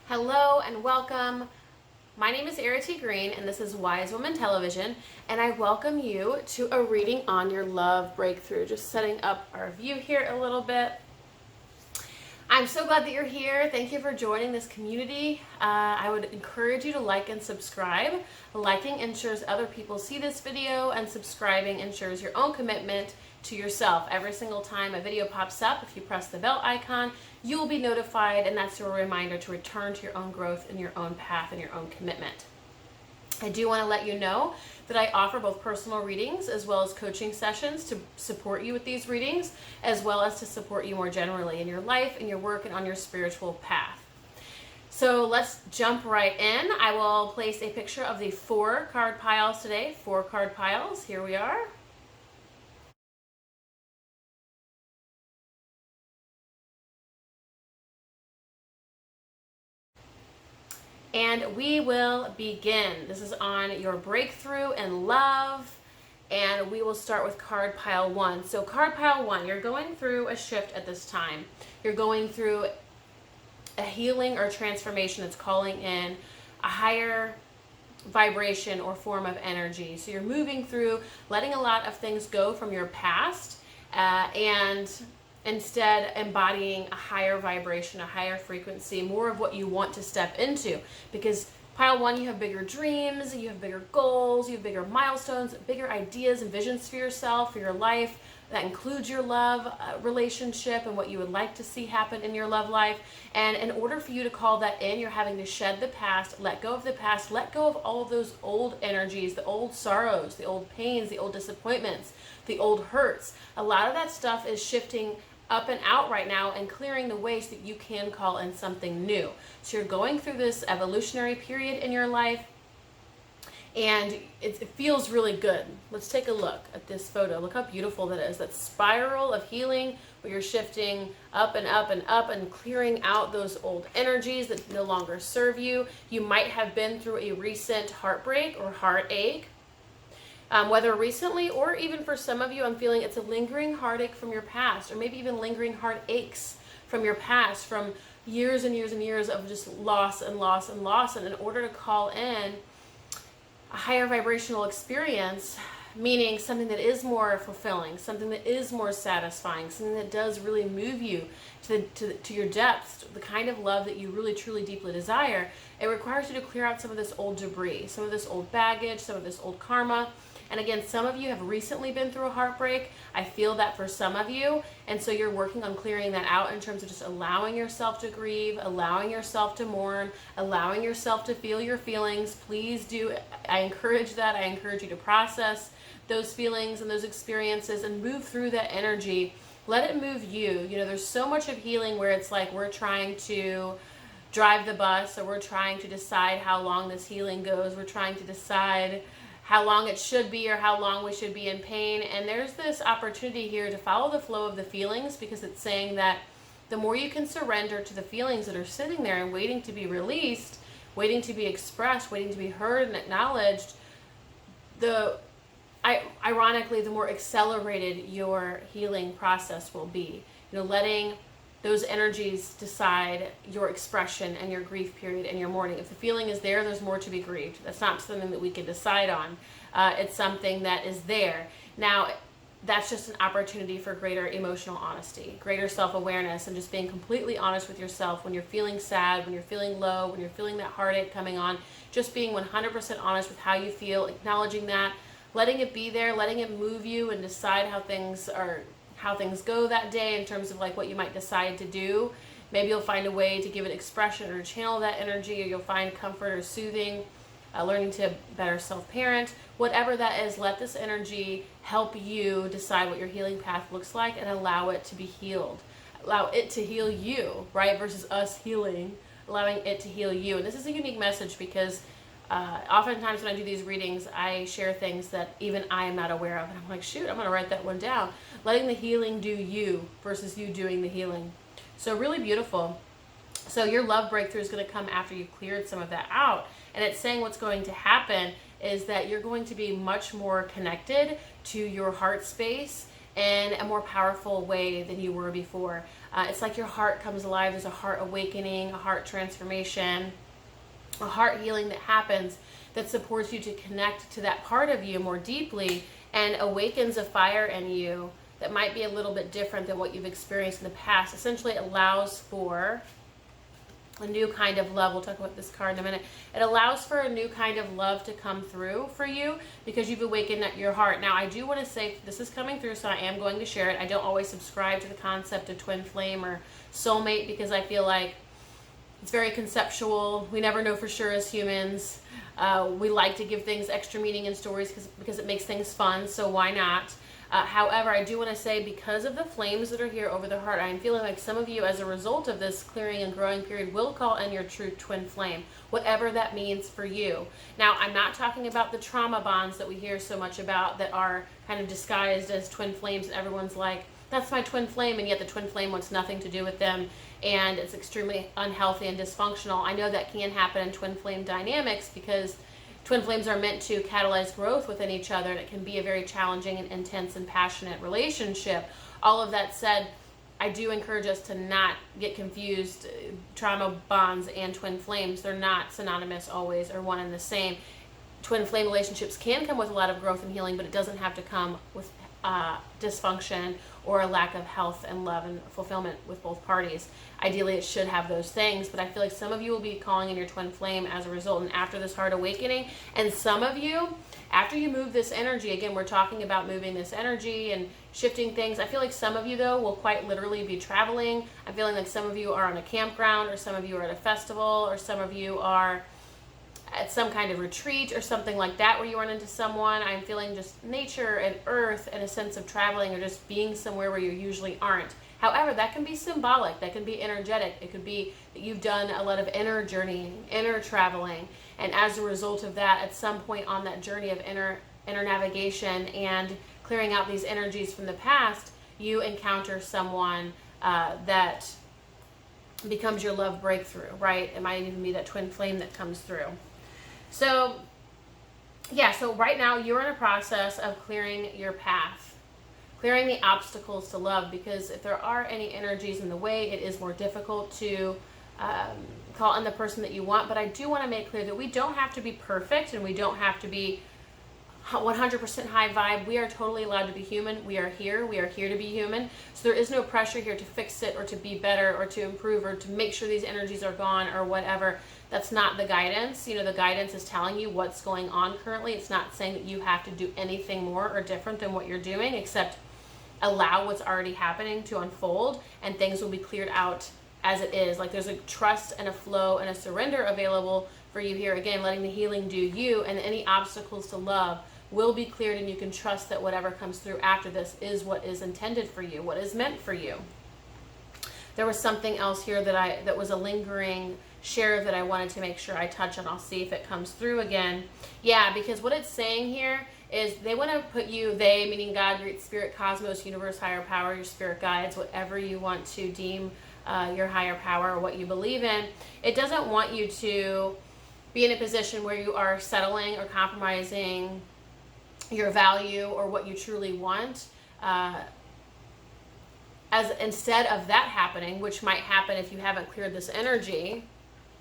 Hello and welcome. My name is Errity Green and this is Wise Woman Television, and I welcome you to a reading on your love breakthrough. Just setting up our view here a little bit. I'm so glad that you're here. Thank you for joining this community. I would encourage you to like and subscribe. Liking ensures other people see this video, and subscribing ensures your own commitment to yourself. Every single time a video pops up, if you press the bell icon, you will be notified, and that's your reminder to return to your own growth and your own path and your own commitment. I do want to let you know that I offer both personal readings as well as coaching sessions to support you with these readings, as well as to support you more generally in your life, in your work, and on your spiritual path. So let's jump right in. I will place a picture of the 4 card piles today. 4 card piles. Here we are. And we will begin. This is on your breakthrough and love. And we will start with card pile 1. So card pile 1, you're going through a shift at this time. You're going through a healing or transformation that's calling in a higher vibration or form of energy. So you're moving through letting a lot of things go from your past and instead embodying a higher vibration, a higher frequency, more of what you want to step into. Because pile 1, you have bigger dreams, you have bigger goals, you have bigger milestones, bigger ideas and visions for yourself, for your life. That includes your love relationship and what you would like to see happen in your love life. And in order for you to call that in, you're having to shed the past, let go of the past, let go of all of those old energies, the old sorrows, the old pains, the old disappointments, the old hurts. A lot of that stuff is shifting up and out right now and clearing the way so that you can call in something new. So you're going through this evolutionary period in your life, and it feels really good. Let's take a look at this photo. Look how beautiful that is. That spiral of healing where you're shifting up and up and up and clearing out those old energies that no longer serve you. You might have been through a recent heartbreak or heartache. Whether recently or even for some of you, I'm feeling it's a lingering heartache from your past, or maybe even lingering heartaches from your past, from years and years and years of just loss and loss and loss. And in order to call in a higher vibrational experience, meaning something that is more fulfilling, something that is more satisfying, something that does really move you to your depths, the kind of love that you really truly deeply desire, it requires you to clear out some of this old debris, some of this old baggage, some of this old karma. And again, some of you have recently been through a heartbreak. I feel that for some of you. And so you're working on clearing that out in terms of just allowing yourself to grieve, allowing yourself to mourn, allowing yourself to feel your feelings. Please do. I encourage that. I encourage you to process those feelings and those experiences and move through that energy. Let it move you. You know, there's so much of healing where it's like we're trying to drive the bus, or we're trying to decide how long this healing goes. We're trying to decide how long it should be or how long we should be in pain. And there's this opportunity here to follow the flow of the feelings, because it's saying that the more you can surrender to the feelings that are sitting there and waiting to be released, waiting to be expressed, waiting to be heard and acknowledged, ironically, the more accelerated your healing process will be. You know, letting those energies decide your expression and your grief period and your mourning. If the feeling is there, there's more to be grieved. That's not something that we can decide on. It's something that is there. Now, that's just an opportunity for greater emotional honesty, greater self-awareness, and just being completely honest with yourself when you're feeling sad, when you're feeling low, when you're feeling that heartache coming on. Just being 100% honest with how you feel, acknowledging that, letting it be there, letting it move you, and decide how things go that day in terms of like what you might decide to do. Maybe you'll find a way to give it expression or channel that energy, or you'll find comfort or soothing, learning to better self-parent. Whatever that is, let this energy help you decide what your healing path looks like and allow it to be healed. Allow it to heal you, right? Versus us healing, allowing it to heal you. And this is a unique message because oftentimes when I do these readings, I share things that even I am not aware of. And I'm like, shoot, I'm going to write that one down. Letting the healing do you versus you doing the healing. So really beautiful. So your love breakthrough is going to come after you've cleared some of that out. And it's saying what's going to happen is that you're going to be much more connected to your heart space in a more powerful way than you were before. It's like your heart comes alive. There's a heart awakening, a heart transformation, a heart healing that happens that supports you to connect to that part of you more deeply and awakens a fire in you that might be a little bit different than what you've experienced in the past. Essentially, it allows for a new kind of love. We'll talk about this card in a minute. It allows for a new kind of love to come through for you because you've awakened your heart. Now, I do want to say this is coming through, so I am going to share it. I don't always subscribe to the concept of twin flame or soulmate because I feel like it's very conceptual. We never know for sure as humans. We like to give things extra meaning in stories because it makes things fun, so why not? However, I do want to say, because of the flames that are here over the heart, I am feeling like some of you, as a result of this clearing and growing period, will call in your true twin flame, whatever that means for you. Now, I'm not talking about the trauma bonds that we hear so much about that are kind of disguised as twin flames, and everyone's like, that's my twin flame, and yet the twin flame wants nothing to do with them, and it's extremely unhealthy and dysfunctional. I know that can happen in twin flame dynamics because twin flames are meant to catalyze growth within each other, and it can be a very challenging and intense and passionate relationship. All of that said, I do encourage us to not get confused. Trauma bonds and twin flames, they're not synonymous always or one and the same. Twin flame relationships can come with a lot of growth and healing, but it doesn't have to come with dysfunction or a lack of health and love and fulfillment with both parties. Ideally, it should have those things, but I feel like some of you will be calling in your twin flame as a result and after this heart awakening, and some of you, after you move this energy, again, we're talking about moving this energy and shifting things. I feel like some of you, though, will quite literally be traveling. I'm feeling like some of you are on a campground, or some of you are at a festival, or some of you are at some kind of retreat or something like that where you run into someone. I'm feeling just nature and earth and a sense of traveling or just being somewhere where you usually aren't. However, that can be symbolic, that can be energetic. It could be that you've done a lot of inner journeying, inner traveling, and as a result of that, at some point on that journey of inner navigation and clearing out these energies from the past, you encounter someone that becomes your love breakthrough, right? It might even be that twin flame that comes through. So, yeah, so right now you're in a process of clearing your path, clearing the obstacles to love, because if there are any energies in the way, it is more difficult to call in the person that you want. But I do want to make clear that we don't have to be perfect and we don't have to be 100% high vibe. We are totally allowed to be human. We are here to be human. So there is no pressure here to fix it or to be better or to improve or to make sure these energies are gone or whatever. That's not the guidance. You know, the guidance is telling you what's going on currently. It's not saying that you have to do anything more or different than what you're doing, except allow what's already happening to unfold, and things will be cleared out as it is. Like, there's a trust and a flow and a surrender available for you here. Again, letting the healing do you, and any obstacles to love will be cleared, and you can trust that whatever comes through after this is what is intended for you, what is meant for you. There was something else here that was a lingering share that I wanted to make sure I touch on. I'll see if it comes through again. Yeah, because what it's saying here is they want to put you, they meaning God, Great Spirit, Cosmos, Universe, Higher Power, your spirit guides, whatever you want to deem your higher power or what you believe in. It doesn't want you to be in a position where you are settling or compromising your value or what you truly want, as instead of that happening, which might happen if you haven't cleared this energy,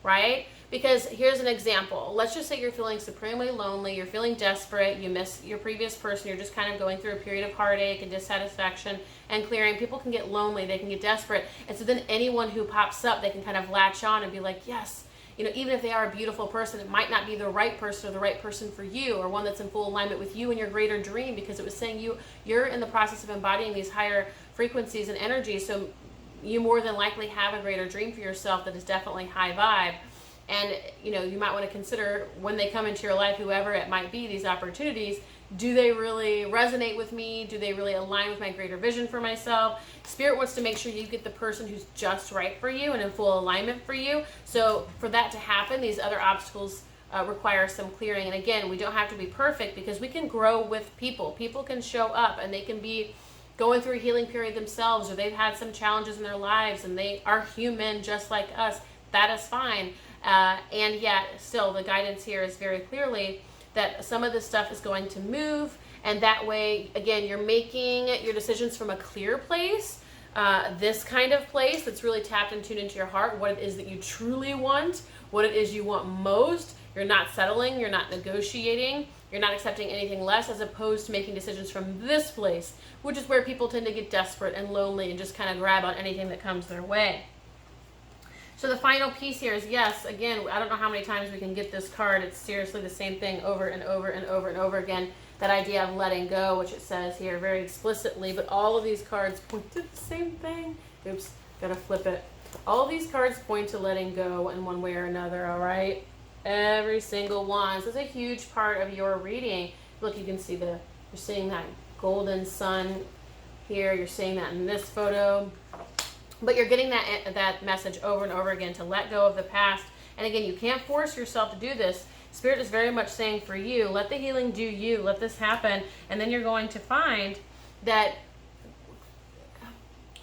right? Because here's an example. Let's just say you're feeling supremely lonely, you're feeling desperate, you miss your previous person, you're just kind of going through a period of heartache and dissatisfaction and clearing. People can get lonely, they can get desperate, and so then anyone who pops up, they can kind of latch on and be like, yes, you know, even if they are a beautiful person, it might not be the right person or the right person for you, or one that's in full alignment with you and your greater dream, because it was saying you're in the process of embodying these higher frequencies and energies, so you more than likely have a greater dream for yourself that is definitely high vibe. And, you know, you might want to consider when they come into your life, whoever it might be, these opportunities, do they really resonate with me? Do they really align with my greater vision for myself? Spirit wants to make sure you get the person who's just right for you and in full alignment for you. So for that to happen, these other obstacles require some clearing. And again, we don't have to be perfect, because we can grow with people. People can show up and they can be going through a healing period themselves, or they've had some challenges in their lives and they are human just like us. That is fine. And yet still the guidance here is very clearly that some of this stuff is going to move, and that way, again, you're making your decisions from a clear place, this kind of place that's really tapped and tuned into your heart, what it is that you truly want, what it is you want most. You're not settling, you're not negotiating, you're not accepting anything less, as opposed to making decisions from this place, which is where people tend to get desperate and lonely and just kind of grab on anything that comes their way. So the final piece here is, yes, again, I don't know how many times we can get this card. It's seriously the same thing over and over and over and over again. That idea of letting go, which it says here very explicitly, but all of these cards point to the same thing. Oops, gotta flip it. All of these cards point to letting go in one way or another, all right? Every single one. So it's a huge part of your reading. Look, you can see you're seeing that golden sun here. You're seeing that in this photo. But you're getting that message over and over again to let go of the past. And again, you can't force yourself to do this. Spirit is very much saying for you, let the healing do you, let this happen. And then you're going to find that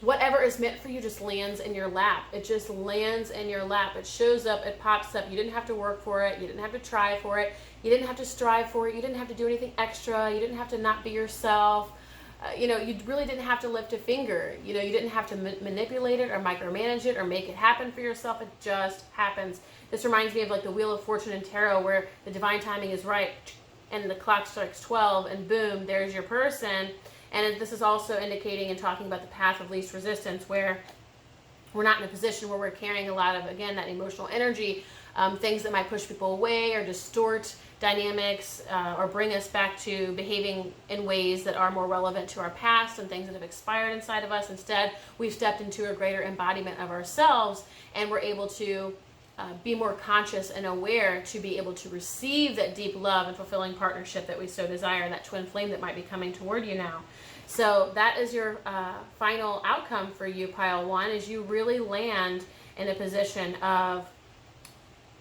whatever is meant for you just lands in your lap. It just lands in your lap. It shows up, it pops up. You didn't have to work for it. You didn't have to try for it. You didn't have to strive for it. You didn't have to do anything extra. You didn't have to not be yourself. You really didn't have to lift a finger. You didn't have to manipulate it or micromanage it or make it happen for yourself. It just happens. This reminds me of like the Wheel of Fortune in tarot, where the divine timing is right and the clock strikes 12 and boom, there's your person. And this is also indicating and talking about the path of least resistance, where we're not in a position where we're carrying a lot of, again, that emotional energy, things that might push people away or distort dynamics or bring us back to behaving in ways that are more relevant to our past and things that have expired inside of us. Instead, we've stepped into a greater embodiment of ourselves, and we're able to be more conscious and aware to be able to receive that deep love and fulfilling partnership that we so desire, that twin flame that might be coming toward you now. So that is your final outcome for you, pile one, is you really land in a position of,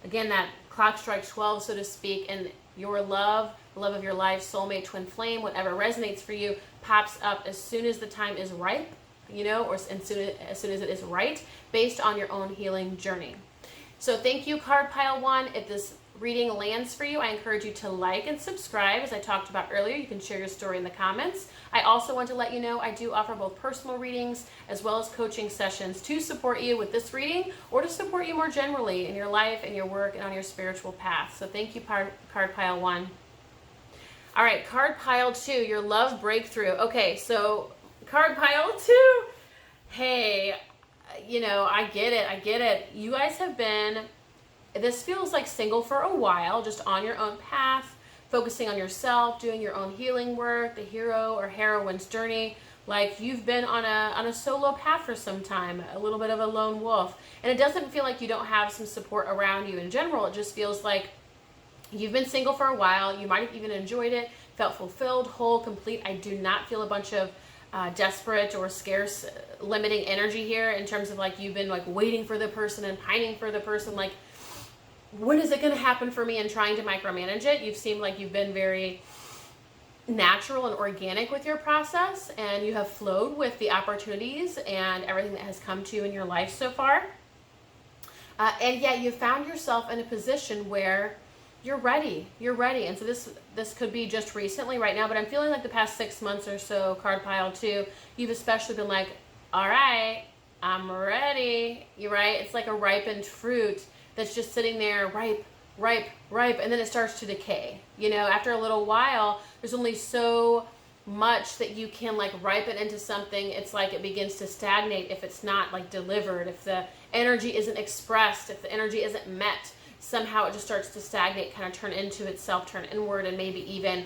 again, that clock strikes 12, so to speak, and your love, the love of your life, soulmate, twin flame, whatever resonates for you, pops up as soon as the time is ripe, or as soon as it is right, based on your own healing journey. So thank you, card pile one. If this reading lands for you, I encourage you to like and subscribe. As I talked about earlier, you can share your story in the comments. I also want to let you know I do offer both personal readings as well as coaching sessions to support you with this reading or to support you more generally in your life and your work and on your spiritual path. So thank you, card pile one. All right, card pile two, your love breakthrough. Okay, so card pile two, hey, I get it. You guys have been, this feels like single for a while, just on your own path, focusing on yourself, doing your own healing work, the hero or heroine's journey. Like you've been on a solo path for some time, a little bit of a lone wolf. And it doesn't feel like you don't have some support around you in general. It just feels like you've been single for a while. You might have even enjoyed it, felt fulfilled, whole, complete. I do not feel a bunch of desperate or scarce limiting energy here in terms of like you've been like waiting for the person and pining for the person, like when is it going to happen for me, and trying to micromanage it. You've seemed like you've been very natural and organic with your process, and you have flowed with the opportunities and everything that has come to you in your life so far, and yet you found yourself in a position where you're ready. And so this could be just recently right now, but I'm feeling like the past 6 months or so, card pile two, you've especially been like, all right, I'm ready. You're right. It's like a ripened fruit that's just sitting there, ripe, and then it starts to decay. After a little while, there's only so much that you can like ripen into something. It's like it begins to stagnate if it's not like delivered, if the energy isn't expressed, if the energy isn't met. Somehow it just starts to stagnate, kind of turn into itself, turn inward, and maybe even,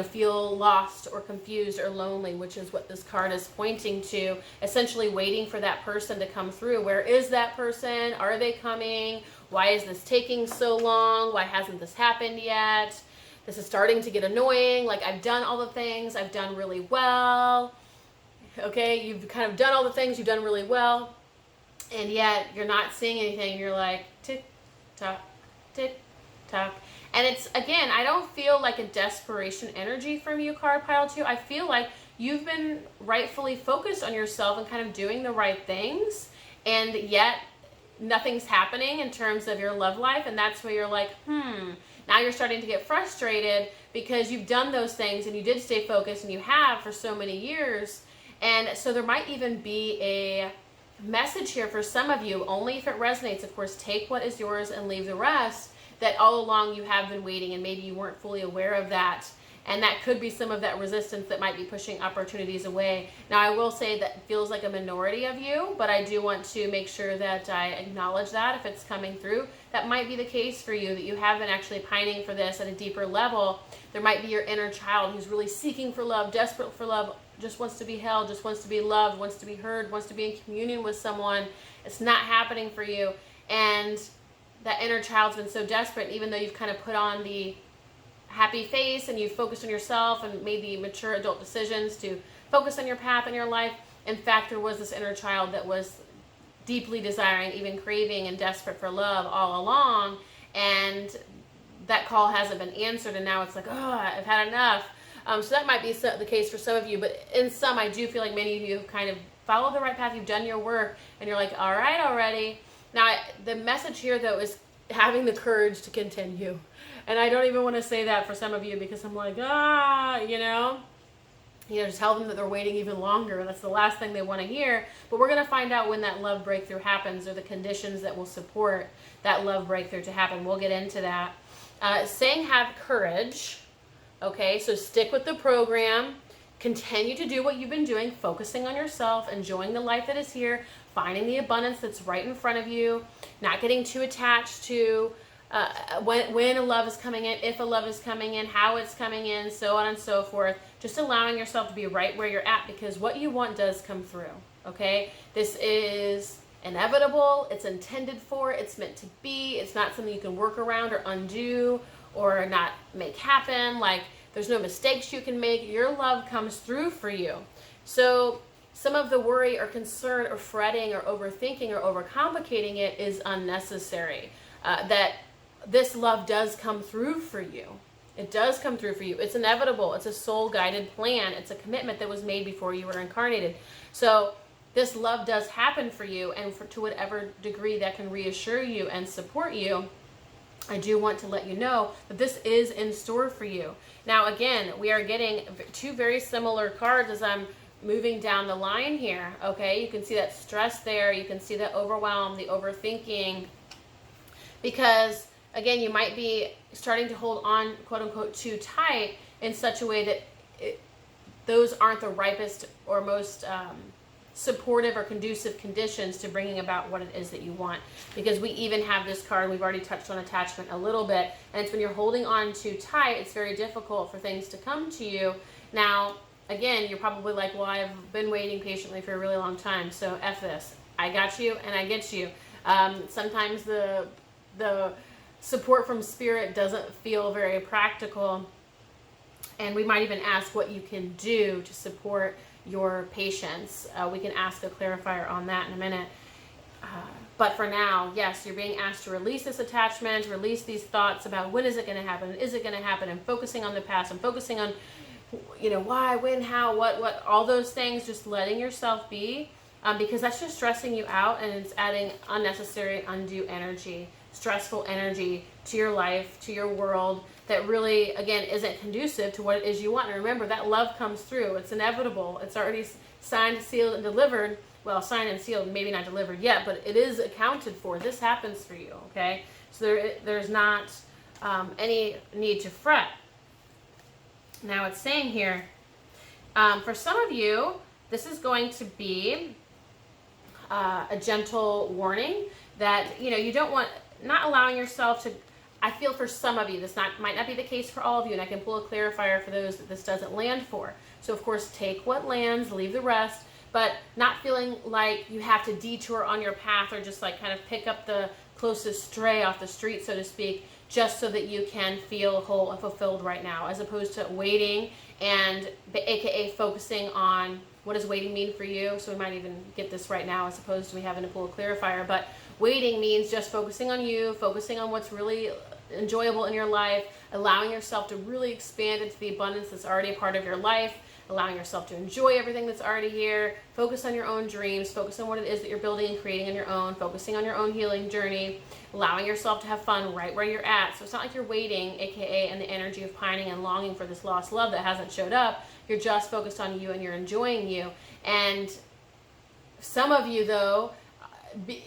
feel lost or confused or lonely, which is what this card is pointing to, essentially waiting for that person to come through. Where is that person? Are they coming? Why is this taking so long? Why hasn't this happened yet? This is starting to get annoying. Like, I've done all the things. I've done really well. Okay, you've kind of done all the things. You've done really well. And yet you're not seeing anything. You're like, tick, tock, tick, tock. And it's, again, I don't feel like a desperation energy from you, card pile two. I feel like you've been rightfully focused on yourself and kind of doing the right things, and yet nothing's happening in terms of your love life. And that's where you're like, now you're starting to get frustrated because you've done those things and you did stay focused and you have for so many years. And so there might even be a message here for some of you, only if it resonates. Of course, take what is yours and leave the rest, that all along you have been waiting and maybe you weren't fully aware of that. And that could be some of that resistance that might be pushing opportunities away. Now, I will say that feels like a minority of you, but I do want to make sure that I acknowledge that if it's coming through. That might be the case for you, that you have been actually pining for this at a deeper level. There might be your inner child who's really seeking for love, desperate for love, just wants to be held, just wants to be loved, wants to be heard, wants to be in communion with someone. It's not happening for you. And that inner child's been so desperate, even though you've kind of put on the happy face and you've focused on yourself and made the mature adult decisions to focus on your path in your life. In fact, there was this inner child that was deeply desiring, even craving and desperate for love all along. And that call hasn't been answered. And now it's like, oh, I've had enough. So that might be the case for some of you. But in some, I do feel like many of you have kind of followed the right path. You've done your work and you're like, all right, already. Now, the message here, though, is having the courage to continue. And I don't even want to say that for some of you because I'm like, just tell them that they're waiting even longer. That's the last thing they want to hear. But we're going to find out when that love breakthrough happens, or the conditions that will support that love breakthrough to happen. We'll get into that. Saying have courage. Okay, so stick with the program. Continue to do what you've been doing, focusing on yourself, enjoying the life that is here, finding the abundance that's right in front of you, not getting too attached to when a love is coming in, if a love is coming in, how it's coming in, so on and so forth. Just allowing yourself to be right where you're at, because what you want does come through, okay? This is inevitable. It's intended for. It's meant to be. It's not something you can work around or undo or not make happen. Like, there's no mistakes you can make. Your love comes through for you. So some of the worry or concern or fretting or overthinking or overcomplicating it is unnecessary. That this love does come through for you. It does come through for you. It's inevitable. It's a soul-guided plan. It's a commitment that was made before you were incarnated. So this love does happen for you, and to whatever degree that can reassure you and support you, I do want to let you know that this is in store for you. Now, again, we are getting two very similar cards as I'm moving down the line here, okay? You can see that stress there. You can see that overwhelm, the overthinking, because, again, you might be starting to hold on, quote-unquote, too tight in such a way that those aren't the ripest or most supportive or conducive conditions to bringing about what it is that you want. Because we even have this card, we've already touched on attachment a little bit, and it's when you're holding on too tight, it's very difficult for things to come to you. Now, again, you're probably like, well, I've been waiting patiently for a really long time, so F this. I got you and I get you. Sometimes the support from spirit doesn't feel very practical, and we might even ask what you can do to support your patience. We can ask a clarifier on that in a minute. But for now, yes, you're being asked to release this attachment, release these thoughts about when is it going to happen, is it going to happen, and focusing on the past and focusing on, why, when, how, what, all those things, just letting yourself be, because that's just stressing you out, and it's adding unnecessary, undue energy, stressful energy to your life, to your world, that really, again, isn't conducive to what it is you want. And remember, that love comes through. It's inevitable. It's already signed, sealed, and delivered. Well, signed and sealed, maybe not delivered yet, but it is accounted for. This happens for you, okay? So there's not any need to fret. Now, it's saying here, for some of you, this is going to be a gentle warning that, you don't want, not allowing yourself to, I feel for some of you, this might not be the case for all of you, and I can pull a clarifier for those that this doesn't land for. So, of course, take what lands, leave the rest, but not feeling like you have to detour on your path or just like kind of pick up the closest stray off the street, so to speak, just so that you can feel whole and fulfilled right now, as opposed to waiting and aka focusing on what does waiting mean for you. So we might even get this right now as opposed to me having to pull a clarifier. But waiting means just focusing on you, focusing on what's really enjoyable in your life, allowing yourself to really expand into the abundance that's already a part of your life, allowing yourself to enjoy everything that's already here. Focus on your own dreams, focus on what it is that you're building and creating on your own, focusing on your own healing journey, allowing yourself to have fun right where you're at. So it's not like you're waiting, aka in the energy of pining and longing for this lost love that hasn't showed up. You're just focused on you and you're enjoying you. And some of you, though,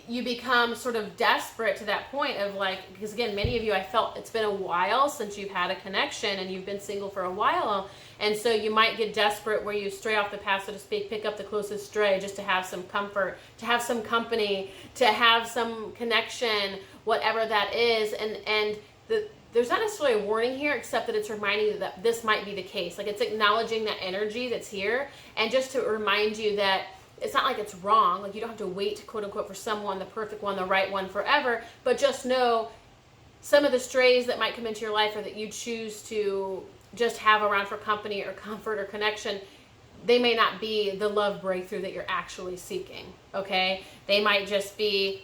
you become sort of desperate to that point of like, because again, many of you, I felt it's been a while since you've had a connection and you've been single for a while. And so you might get desperate where you stray off the path, so to speak, pick up the closest stray just to have some comfort, to have some company, to have some connection, whatever that is. And there's not necessarily a warning here, except that it's reminding you that this might be the case. Like, it's acknowledging that energy that's here, and just to remind you that it's not like it's wrong. Like, you don't have to wait, quote unquote, for someone, the perfect one, the right one forever. But just know some of the strays that might come into your life, or that you choose to just have around for company or comfort or connection, they may not be the love breakthrough that you're actually seeking, okay? They might just be,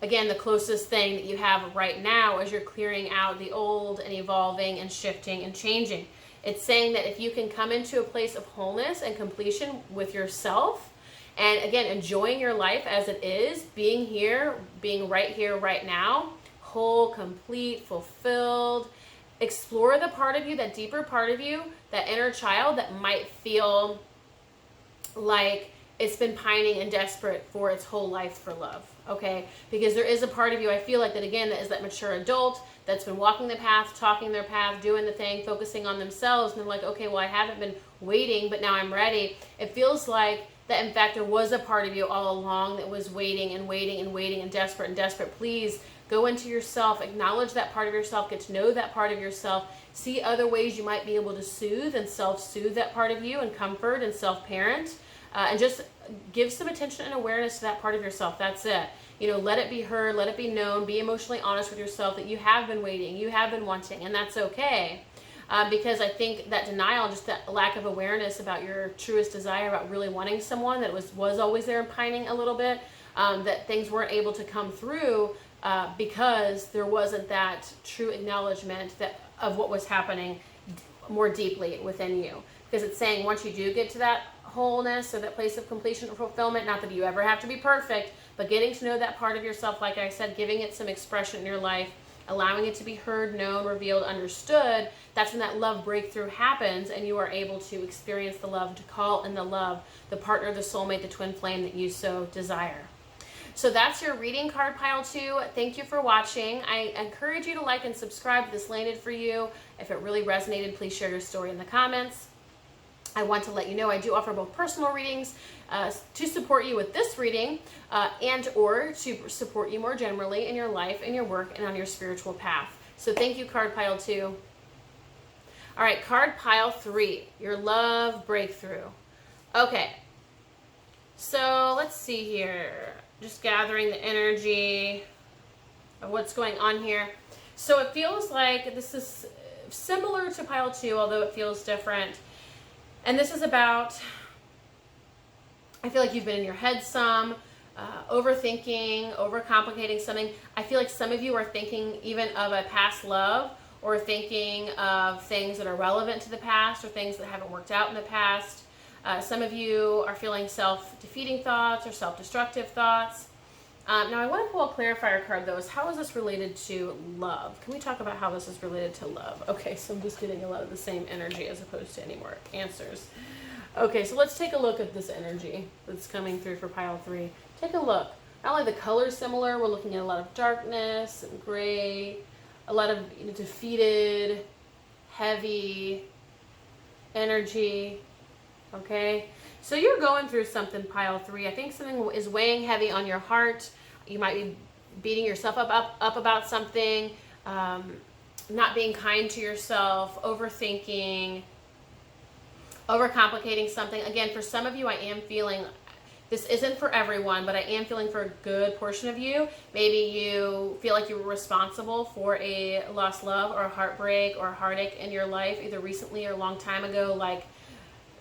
again, the closest thing that you have right now as you're clearing out the old and evolving and shifting and changing. It's saying that if you can come into a place of wholeness and completion with yourself, and again, enjoying your life as it is, being here, being right here, right now, whole, complete, fulfilled, explore the part of you, that deeper part of you, that inner child that might feel like it's been pining and desperate for its whole life for love, okay? Because there is a part of you, I feel like, that again, that is that mature adult that's been walking the path, talking their path, doing the thing, focusing on themselves, and they're like, okay, well, I haven't been waiting, but now I'm ready. It feels like that, in fact, there was a part of you all along that was waiting and waiting and waiting and desperate. Please go into yourself, acknowledge that part of yourself, get to know that part of yourself, see other ways you might be able to soothe and self-soothe that part of you and comfort and self-parent, and just give some attention and awareness to that part of yourself. That's it. You know, let it be heard, let it be known, be emotionally honest with yourself that you have been waiting, you have been wanting, and that's okay. Because I think that denial, just that lack of awareness about your truest desire, about really wanting someone that was always there and pining a little bit, that things weren't able to come through because there wasn't that true acknowledgement of what was happening more deeply within you. Because it's saying once you do get to that wholeness or that place of completion or fulfillment, not that you ever have to be perfect, but getting to know that part of yourself, like I said, giving it some expression in your life, allowing it to be heard, known, revealed, understood, that's when that love breakthrough happens, and you are able to experience the love, to call in the love, the partner, the soulmate, the twin flame that you so desire. So that's your reading, card pile 2. Thank you for watching. I encourage you to like and subscribe if this landed for you. If it really resonated, please share your story in the comments. I want to let you know I do offer both personal readings to support you with this reading and or to support you more generally in your life, in your work, and on your spiritual path. So thank you, card pile 2. All right, card pile 3, your love breakthrough. Okay, so let's see here. Just gathering the energy of what's going on here. So it feels like this is similar to pile 2, although it feels different. And this is about, I feel like you've been in your head some, overthinking, overcomplicating something. I feel like some of you are thinking even of a past love, or thinking of things that are relevant to the past, or things that haven't worked out in the past. Some of you are feeling self-defeating thoughts or self-destructive thoughts. Now I want to pull a clarifier card though. Is how is this related to love? Can we talk about how this is related to love? Okay, so I'm just getting a lot of the same energy as opposed to any more answers. Okay, so let's take a look at this energy that's coming through for pile 3. Take a look. Not only the colors similar, we're looking at a lot of darkness and gray, a lot of defeated, heavy energy. Okay, so you're going through something, pile 3. I think something is weighing heavy on your heart. You might be beating yourself up about something, not being kind to yourself, overthinking, overcomplicating something. Again, for some of you, I am feeling, this isn't for everyone, but I am feeling for a good portion of you. Maybe you feel like you were responsible for a lost love or a heartbreak or a heartache in your life, either recently or a long time ago, like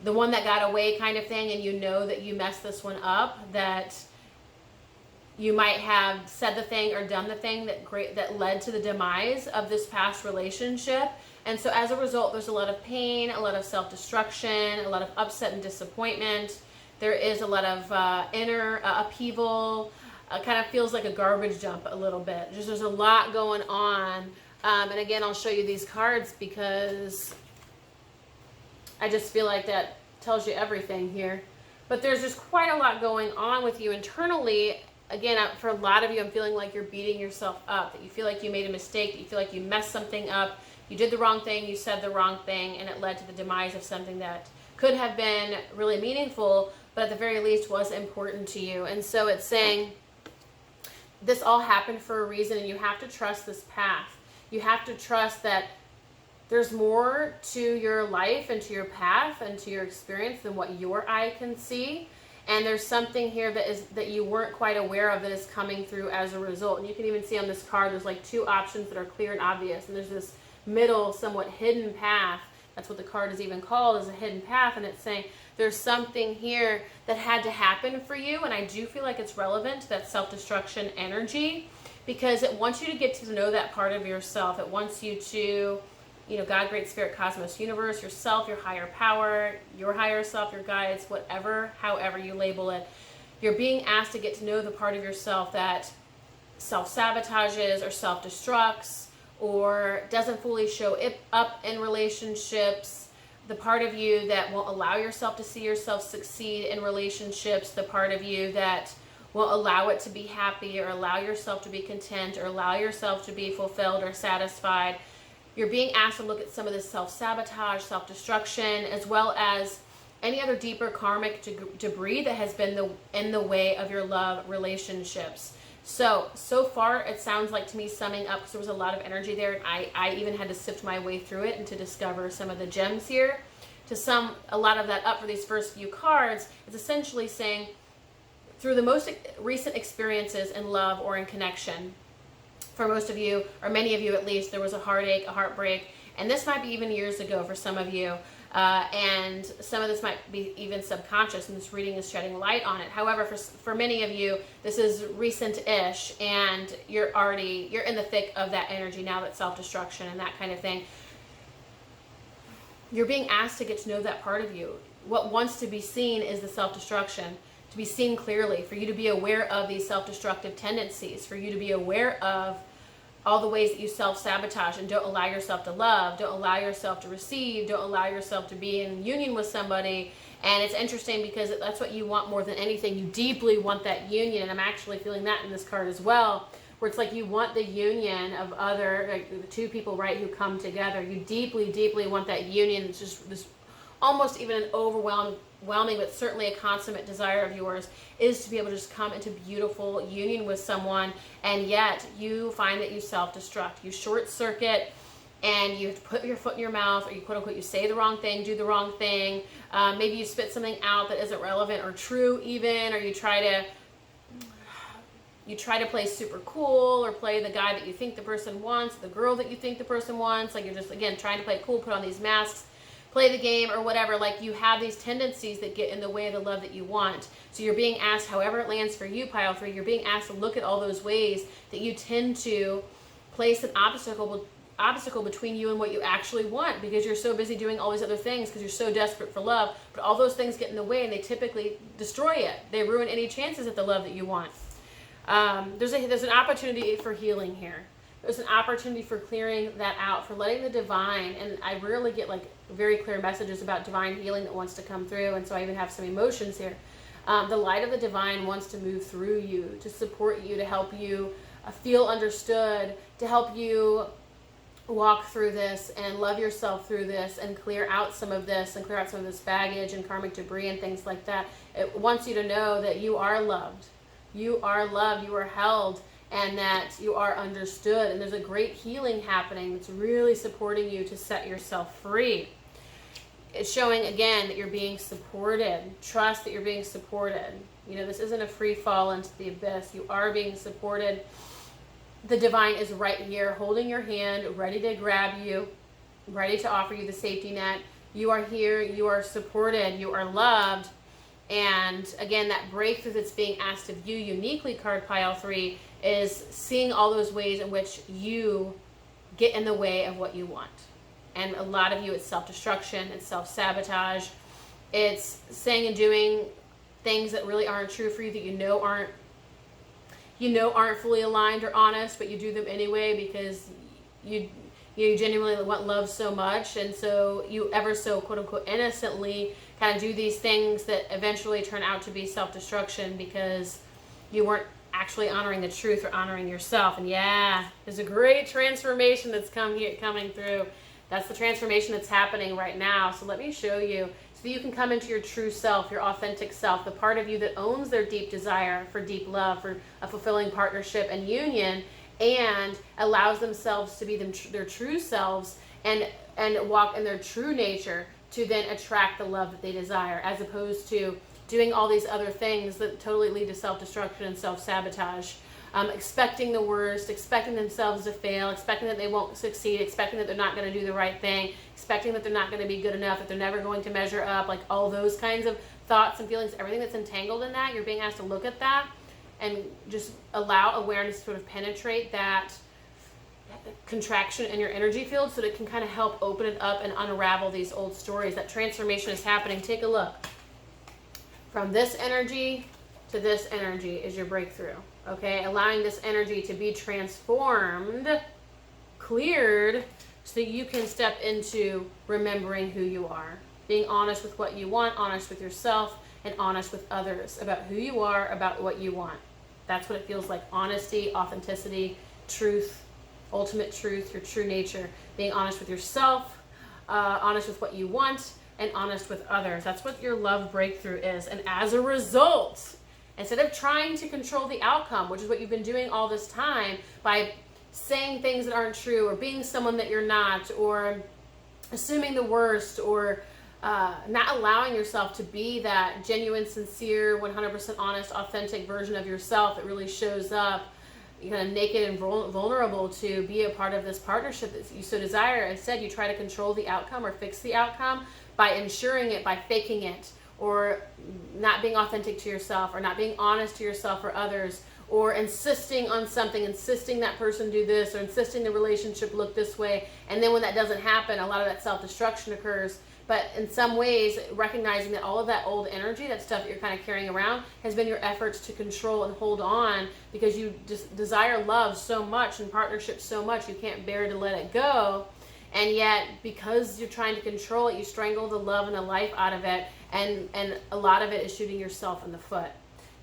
the one that got away kind of thing, and you know that you messed this one up, that You might have said the thing or done the thing that led to the demise of this past relationship. And so as a result, there's a lot of pain, a lot of self-destruction, a lot of upset and disappointment. There is a lot of inner upheaval. Kind of feels like a garbage dump a little bit. Just there's a lot going on. And again, I'll show you these cards because I just feel like that tells you everything here. But there's just quite a lot going on with you internally. Again, for a lot of you, I'm feeling like you're beating yourself up, that you feel like you made a mistake, that you feel like you messed something up, you did the wrong thing, you said the wrong thing, and it led to the demise of something that could have been really meaningful, but at the very least was important to you. And so it's saying this all happened for a reason, and you have to trust this path. You have to trust that there's more to your life and to your path and to your experience than what your eye can see. And there's something here that you weren't quite aware of that is coming through as a result. And you can even see on this card, there's like two options that are clear and obvious. And there's this middle, somewhat hidden path. That's what the card is even called, is a hidden path. And it's saying there's something here that had to happen for you. And I do feel like it's relevant to that self-destruction energy, because it wants you to get to know that part of yourself. It wants you to, you know, God, Great Spirit, Cosmos, Universe, yourself, your higher power, your higher self, your guides, whatever, however you label it. You're being asked to get to know the part of yourself that self-sabotages or self-destructs or doesn't fully show up in relationships, the part of you that won't allow yourself to see yourself succeed in relationships, the part of you that won't allow it to be happy or allow yourself to be content or allow yourself to be fulfilled or satisfied. You're being asked to look at some of this self-sabotage, self-destruction, as well as any other deeper karmic debris that has been in the way of your love relationships. So far it sounds like to me, summing up, because there was a lot of energy there, and I even had to sift my way through it and to discover some of the gems here. To sum a lot of that up for these first few cards, it's essentially saying, through the most recent experiences in love or in connection, for most of you, or many of you at least, there was a heartache, a heartbreak, and this might be even years ago for some of you, and some of this might be even subconscious, and this reading is shedding light on it. However, for many of you, this is recent-ish, and you're in the thick of that energy now, that self-destruction and that kind of thing. You're being asked to get to know that part of you. What wants to be seen is the self-destruction, to be seen clearly, for you to be aware of these self-destructive tendencies, for you to be aware of all the ways that you self-sabotage and don't allow yourself to love, don't allow yourself to receive, don't allow yourself to be in union with somebody. And it's interesting because that's what you want more than anything. You deeply want that union, and I'm actually feeling that in this card as well, where it's like you want the union of like the two people, right, who come together. You deeply, deeply want that union. It's just this almost even an overwhelming, but certainly a consummate desire of yours, is to be able to just come into beautiful union with someone, and yet you find that you self-destruct, you short circuit, and you put your foot in your mouth, or you quote unquote, you say the wrong thing, do the wrong thing, maybe you spit something out that isn't relevant or true even, or you try to play super cool, or play the guy that you think the person wants, the girl that you think the person wants, like you're just, again, trying to play cool, put on these masks, play the game or whatever. Like you have these tendencies that get in the way of the love that you want. So you're being asked, however it lands for you, pile 3, you're being asked to look at all those ways that you tend to place an obstacle between you and what you actually want, because you're so busy doing all these other things because you're so desperate for love. But all those things get in the way, and they typically destroy it. They ruin any chances at the love that you want. There's an opportunity for healing here. There's an opportunity for clearing that out, for letting the divine, and I rarely get like very clear messages about divine healing that wants to come through, and so I even have some emotions here. The light of the divine wants to move through you, to support you, to help you feel understood, to help you walk through this and love yourself through this and clear out some of this and clear out some of this baggage and karmic debris and things like that. It wants you to know that you are loved. You are loved, you are held, and that you are understood. And there's a great healing happening that's really supporting you to set yourself free. It's showing, again, that you're being supported. Trust that you're being supported. You know, this isn't a free fall into the abyss. You are being supported. The divine is right here, holding your hand, ready to grab you, ready to offer you the safety net. You are here, you are supported, you are loved, And again, that breakthrough that's being asked of you uniquely, card pile 3, is seeing all those ways in which you get in the way of what you want. And a lot of you, it's self-destruction, it's self-sabotage, it's saying and doing things that really aren't true for you, that you know aren't fully aligned or honest, but you do them anyway because you genuinely want love so much, and so you ever so quote-unquote innocently kind of do these things that eventually turn out to be self-destruction because you weren't actually honoring the truth or honoring yourself. And yeah, there's a great transformation that's coming through. That's the transformation that's happening right now. So let me show you, so that you can come into your true self, your authentic self, the part of you that owns their deep desire for deep love, for a fulfilling partnership and union, and allows themselves to be their true selves and walk in their true nature to then attract the love that they desire, as opposed to doing all these other things that totally lead to self-destruction and self-sabotage. Expecting the worst, expecting themselves to fail, expecting that they won't succeed, expecting that they're not going to do the right thing, expecting that they're not going to be good enough, that they're never going to measure up, like all those kinds of thoughts and feelings, everything that's entangled in that, you're being asked to look at that and just allow awareness to sort of penetrate that contraction in your energy field so that it can kind of help open it up and unravel these old stories. That transformation is happening. Take a look. From this energy to this energy is your breakthrough. Okay, allowing this energy to be transformed, cleared, so that you can step into remembering who you are, being honest with what you want, honest with yourself, and honest with others about who you are, about what you want. That's what it feels like. Honesty, authenticity, truth, ultimate truth, your true nature. Being honest with yourself, honest with what you want, and honest with others. That's what your love breakthrough is. And as a result, instead of trying to control the outcome, which is what you've been doing all this time by saying things that aren't true, or being someone that you're not, or assuming the worst, or not allowing yourself to be that genuine, sincere, 100% honest, authentic version of yourself that really shows up kind of naked and vulnerable to be a part of this partnership that you so desire. Instead, you try to control the outcome or fix the outcome by ensuring it, by faking it, or not being authentic to yourself, or not being honest to yourself or others, or insisting on something, insisting that person do this, or insisting the relationship look this way. And then when that doesn't happen, a lot of that self-destruction occurs. But in some ways, recognizing that all of that old energy, that stuff that you're kind of carrying around, has been your efforts to control and hold on because you just desire love so much and partnership so much, you can't bear to let it go. And yet, because you're trying to control it, you strangle the love and the life out of it, and a lot of it is shooting yourself in the foot.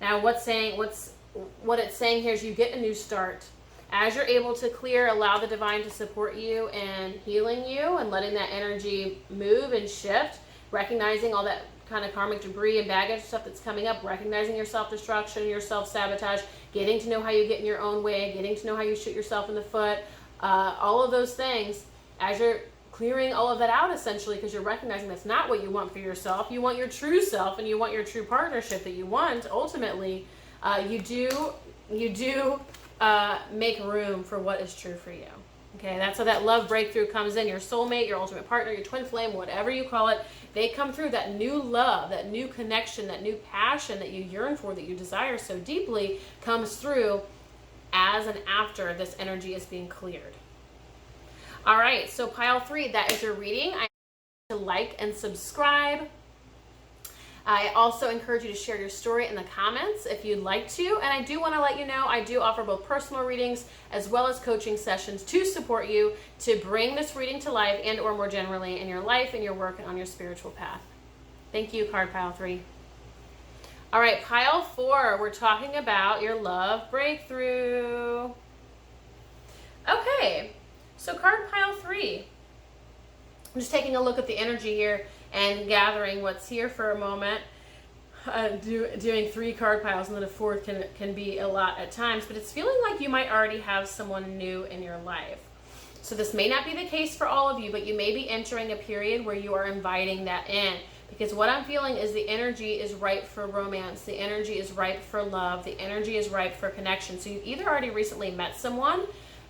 Now, what it's saying here is you get a new start. As you're able to clear, allow the divine to support you in healing you and letting that energy move and shift, recognizing all that kind of karmic debris and baggage stuff that's coming up, recognizing your self-destruction, your self-sabotage, getting to know how you get in your own way, getting to know how you shoot yourself in the foot, all of those things. As you're clearing all of that out, essentially, because you're recognizing that's not what you want for yourself. You want your true self, and you want your true partnership that you want. Ultimately, you do make room for what is true for you. Okay, that's how that love breakthrough comes in. Your soulmate, your ultimate partner, your twin flame, whatever you call it, they come through. That new love, that new connection, that new passion that you yearn for, that you desire so deeply, comes through as and after this energy is being cleared. All right, so pile 3, that is your reading. I encourage you to like and subscribe. I also encourage you to share your story in the comments if you'd like to. And I do want to let you know, I do offer both personal readings as well as coaching sessions to support you to bring this reading to life, and or more generally in your life, in your work, and on your spiritual path. Thank you, card pile 3. All right, pile 4, we're talking about your love breakthrough. Okay, so card pile 3. I'm just taking a look at the energy here and gathering what's here for a moment. Doing 3 card piles and then a 4th can be a lot at times, but it's feeling like you might already have someone new in your life. So this may not be the case for all of you, but you may be entering a period where you are inviting that in, because what I'm feeling is the energy is ripe for romance, the energy is ripe for love, the energy is ripe for connection. So you've either already recently met someone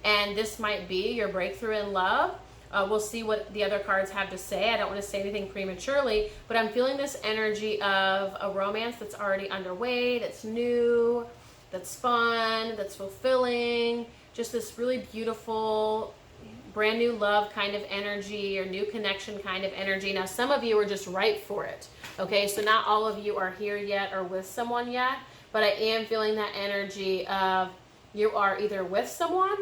and this might be your breakthrough in love, We'll see what the other cards have to say. I don't want to say anything prematurely, but I'm feeling this energy of a romance that's already underway, that's new, that's fun, that's fulfilling, just this really beautiful, brand new love kind of energy or new connection kind of energy. Now, some of you are just ripe for it, okay? So not all of you are here yet or with someone yet, but I am feeling that energy of you are either with someone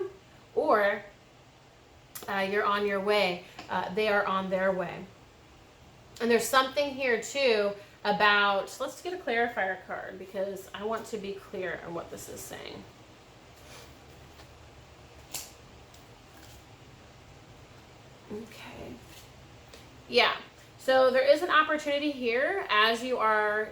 or you're on your way. They are on their way. And there's something here too about, let's get a clarifier card because I want to be clear on what this is saying. Okay. Yeah. So there is an opportunity here as you are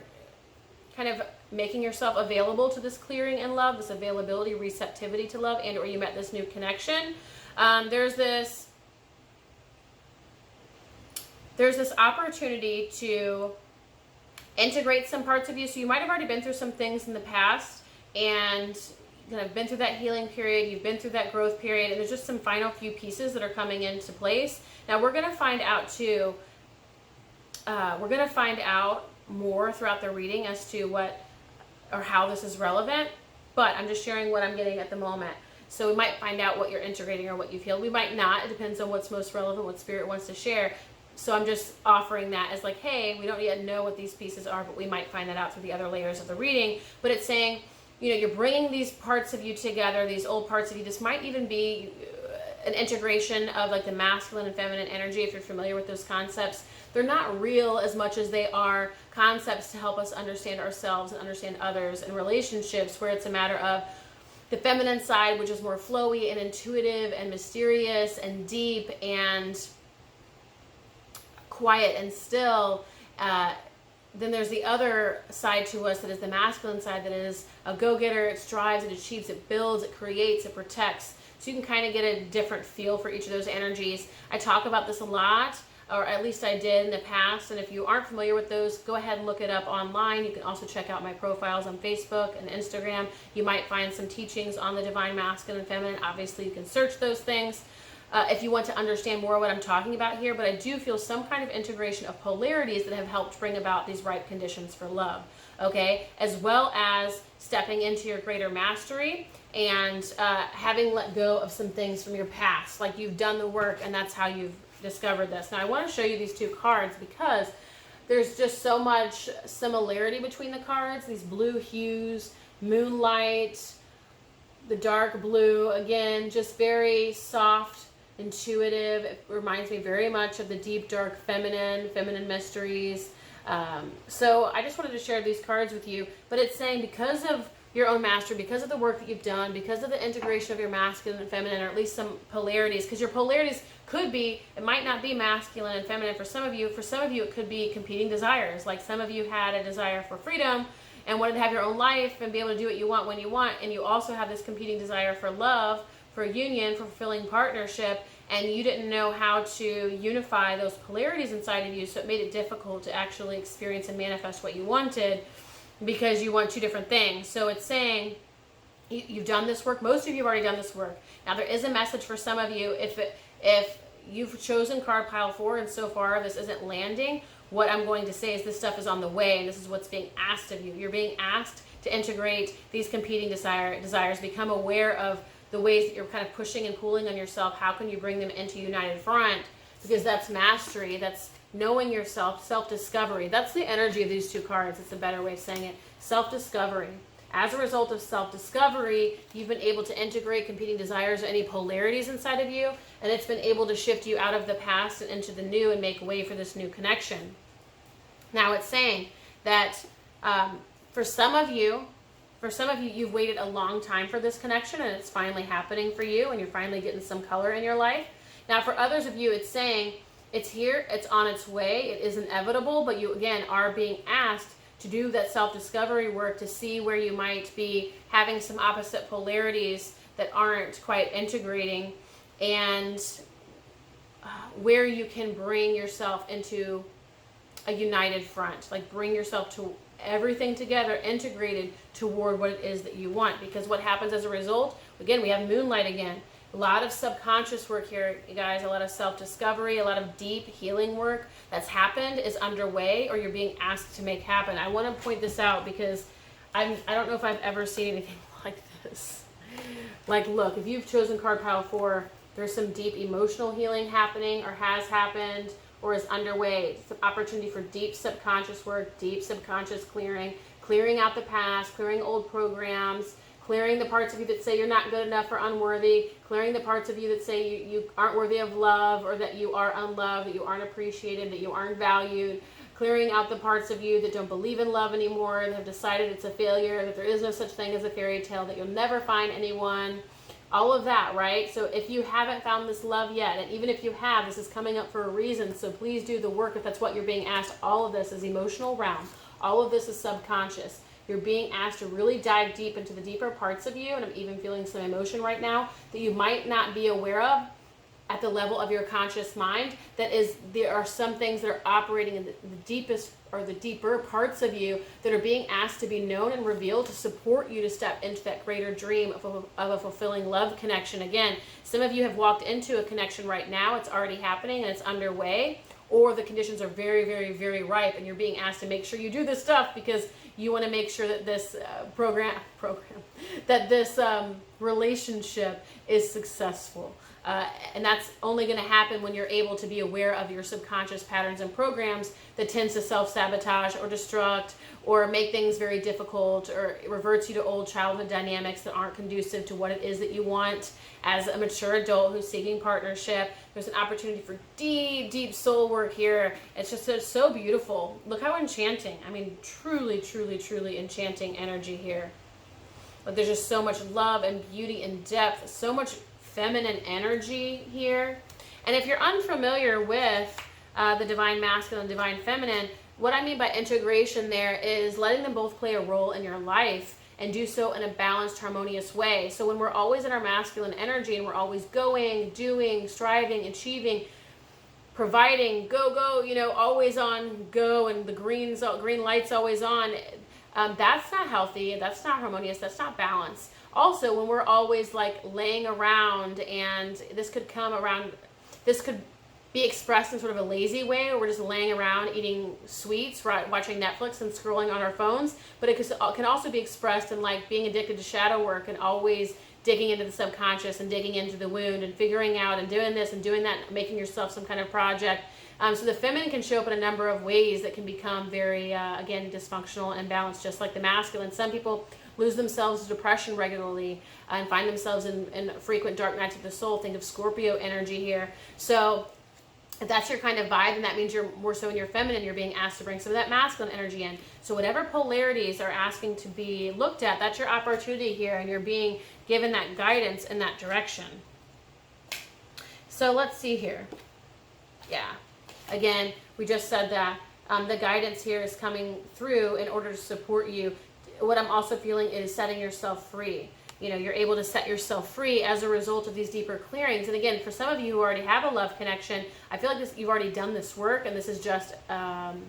kind of making yourself available to this clearing in love, this availability, receptivity to love, and or you met this new connection. There's this opportunity to integrate some parts of you. So you might have already been through some things in the past and kind of been through that healing period. You've been through that growth period, and there's just some final few pieces that are coming into place. Now we're going to find out too, we're going to find out more throughout the reading as to what or how this is relevant, but I'm just sharing what I'm getting at the moment. So we might find out what you're integrating or what you've healed. We might not. It depends on what's most relevant, what Spirit wants to share. So I'm just offering that as like, hey, we don't yet know what these pieces are, but we might find that out through the other layers of the reading. But it's saying, you know, you're bringing these parts of you together, these old parts of you. This might even be an integration of like the masculine and feminine energy, if you're familiar with those concepts. They're not real as much as they are concepts to help us understand ourselves and understand others and relationships, where it's a matter of the feminine side, which is more flowy and intuitive and mysterious and deep and quiet and still. Then there's the other side to us that is the masculine side, that is a go-getter. It strives, it achieves, it builds, it creates, it protects. So you can kind of get a different feel for each of those energies. I talk about this a lot, or at least I did in the past. And if you aren't familiar with those, go ahead and look it up online. You can also check out my profiles on Facebook and Instagram. You might find some teachings on the divine masculine and feminine. Obviously, you can search those things if you want to understand more what I'm talking about here. But I do feel some kind of integration of polarities that have helped bring about these ripe conditions for love, okay? As well as stepping into your greater mastery and having let go of some things from your past. Like you've done the work and that's how you've discovered this. Now I want to show you these two cards because there's just so much similarity between the cards. These blue hues, moonlight, the dark blue, again, just very soft, intuitive. It reminds me very much of the deep, dark feminine mysteries. So I just wanted to share these cards with you, but it's saying because of your own mastery, because of the work that you've done, because of the integration of your masculine and feminine, or at least some polarities, because your polarities could be, it might not be masculine and feminine for some of you. For some of you, it could be competing desires. Like some of you had a desire for freedom and wanted to have your own life and be able to do what you want when you want, and you also have this competing desire for love, for union, for fulfilling partnership, and you didn't know how to unify those polarities inside of you, so it made it difficult to actually experience and manifest what you wanted because you want two different things. So it's saying you've done this work. Most of you have already done this work. Now there is a message for some of you. If you've chosen card pile 4 and so far this isn't landing, what I'm going to say is this stuff is on the way, and this is what's being asked of you. You're being asked to integrate these competing desires, become aware of the ways that you're kind of pushing and pulling on yourself. How can you bring them into united front? Because that's mastery, that's knowing yourself, self-discovery. That's the energy of these two cards. It's a better way of saying it. Self-discovery. As a result of self-discovery, you've been able to integrate competing desires or any polarities inside of you, and it's been able to shift you out of the past and into the new and make way for this new connection. Now it's saying that for some of you, you've waited a long time for this connection, and it's finally happening for you, and you're finally getting some color in your life. Now for others of you, it's saying it's here, it's on its way, it is inevitable, but you again are being asked to do that self-discovery work to see where you might be having some opposite polarities that aren't quite integrating, and where you can bring yourself into a united front, like bring yourself to everything together, integrated toward what it is that you want. Because what happens as a result, again, we have moonlight again. A lot of subconscious work here, you guys, a lot of self-discovery, a lot of deep healing work that's happened, is underway, or you're being asked to make happen. I want to point this out because I don't know if I've ever seen anything like this. Like, look, if you've chosen card pile 4, there's some deep emotional healing happening, or has happened, or is underway. Some opportunity for deep subconscious work, deep subconscious clearing, clearing out the past, clearing old programs, clearing the parts of you that say you're not good enough or unworthy, clearing the parts of you that say you aren't worthy of love, or that you are unloved, that you aren't appreciated, that you aren't valued, clearing out the parts of you that don't believe in love anymore, that have decided it's a failure, that there is no such thing as a fairy tale, that you'll never find anyone, all of that, right? So if you haven't found this love yet, and even if you have, this is coming up for a reason, so please do the work if that's what you're being asked. All of this is emotional realm. All of this is subconscious. You're being asked to really dive deep into the deeper parts of you, and I'm even feeling some emotion right now that you might not be aware of at the level of your conscious mind. There are some things that are operating in the deepest or the deeper parts of you that are being asked to be known and revealed to support you to step into that greater dream of a fulfilling love connection. Again, some of you have walked into a connection right now. It's already happening and it's underway, or the conditions are very, very, very ripe, and you're being asked to make sure you do this stuff because you want to make sure that this relationship is successful. And that's only going to happen when you're able to be aware of your subconscious patterns and programs that tends to self-sabotage or destruct or make things very difficult, or it reverts you to old childhood dynamics that aren't conducive to what it is that you want as a mature adult who's seeking partnership. There's an opportunity for deep, deep soul work here. It's so beautiful. Look how enchanting. I mean, truly, truly, truly enchanting energy here. But there's just so much love and beauty and depth, so much feminine energy here. And if you're unfamiliar with the divine masculine, divine feminine, what I mean by integration there is letting them both play a role in your life and do so in a balanced, harmonious way. So when we're always in our masculine energy and we're always going, doing, striving, achieving, providing, go, always on go, and the green light's always on, that's not healthy, that's not harmonious, that's not balanced. Also, when we're always like laying around, and this could be expressed in sort of a lazy way, where we're just laying around eating sweets, right, watching Netflix and scrolling on our phones. But it can also be expressed in like being addicted to shadow work and always digging into the subconscious and digging into the wound and figuring out and doing this and doing that, and making yourself some kind of project. So the feminine can show up in a number of ways that can become very, again, dysfunctional and imbalanced, just like the masculine. Some people lose themselves to depression regularly and find themselves in frequent dark nights of the soul. Think of Scorpio energy here. So if that's your kind of vibe, then that means you're more so in your feminine. You're being asked to bring some of that masculine energy in. So whatever polarities are asking to be looked at, that's your opportunity here, and you're being given that guidance in that direction. So let's see here. Yeah. Again, we just said that the guidance here is coming through in order to support you. What I'm also feeling is setting yourself free. You're able to set yourself free as a result of these deeper clearings. And again, for some of you who already have a love connection, I feel like you've already done this work, and this is just an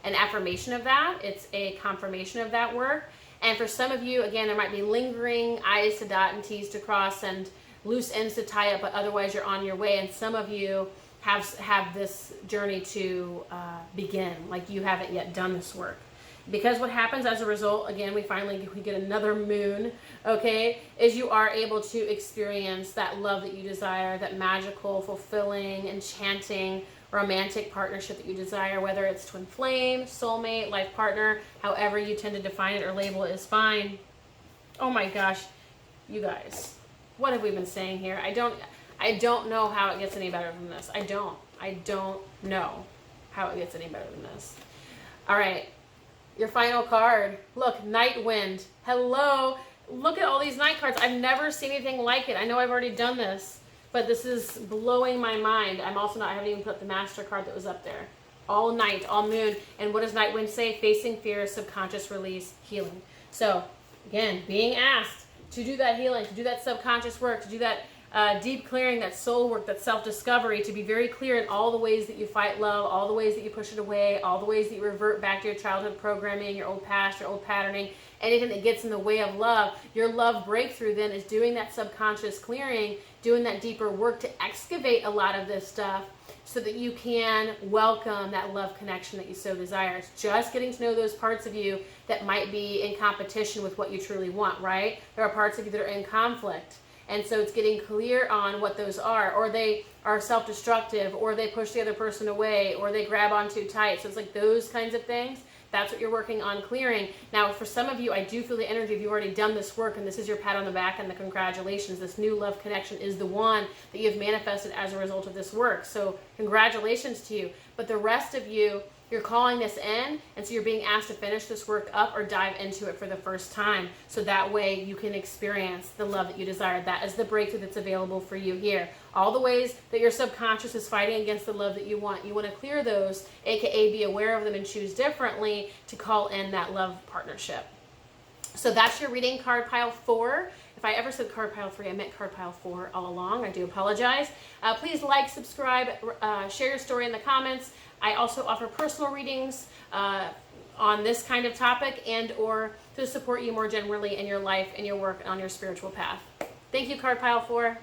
affirmation of that. It's a confirmation of that work. And for some of you, again, there might be lingering I's to dot and T's to cross and loose ends to tie up, but otherwise you're on your way. And some of you have this journey to begin, like you haven't yet done this work. Because what happens as a result, again, we get another moon, okay, is you are able to experience that love that you desire, that magical, fulfilling, enchanting, romantic partnership that you desire, whether it's twin flame, soulmate, life partner, however you tend to define it or label it is fine. Oh my gosh, you guys, what have we been saying here? I don't know how it gets any better than this. I don't know how it gets any better than this. All right. Your final card. Look, Night Wind. Hello. Look at all these night cards. I've never seen anything like it. I know I've already done this, but this is blowing my mind. I haven't even put the Master card that was up there. All night, all moon. And what does Night Wind say? Facing fear, subconscious release, healing. So, again, being asked to do that healing, to do that subconscious work, to do that deep clearing, that soul work, that self-discovery, to be very clear in all the ways that you fight love, all the ways that you push it away, all the ways that you revert back to your childhood programming, your old past, your old patterning, anything that gets in the way of love. Your love breakthrough then is doing that subconscious clearing, doing that deeper work to excavate a lot of this stuff so that you can welcome that love connection that you so desire. It's just getting to know those parts of you that might be in competition with what you truly want, right? There are parts of you that are in conflict. And so it's getting clear on what those are, or they are self-destructive, or they push the other person away, or they grab on too tight. So it's like those kinds of things. That's what you're working on clearing. Now, for some of you, I do feel the energy of you've already done this work, and this is your pat on the back and the congratulations. This new love connection is the one that you've manifested as a result of this work. So congratulations to you. But the rest of you, you're calling this in, and so you're being asked to finish this work up or dive into it for the first time. So that way you can experience the love that you desire. That is the breakthrough that's available for you here. All the ways that your subconscious is fighting against the love that you want. You want to clear those, aka be aware of them and choose differently to call in that love partnership. So that's your reading, card pile 4. If I ever said card pile 3, I meant card pile 4 all along. I do apologize. Please like, subscribe, share your story in the comments. I also offer personal readings on this kind of topic and or to support you more generally in your life, in your work, and on your spiritual path. Thank you, card pile 4.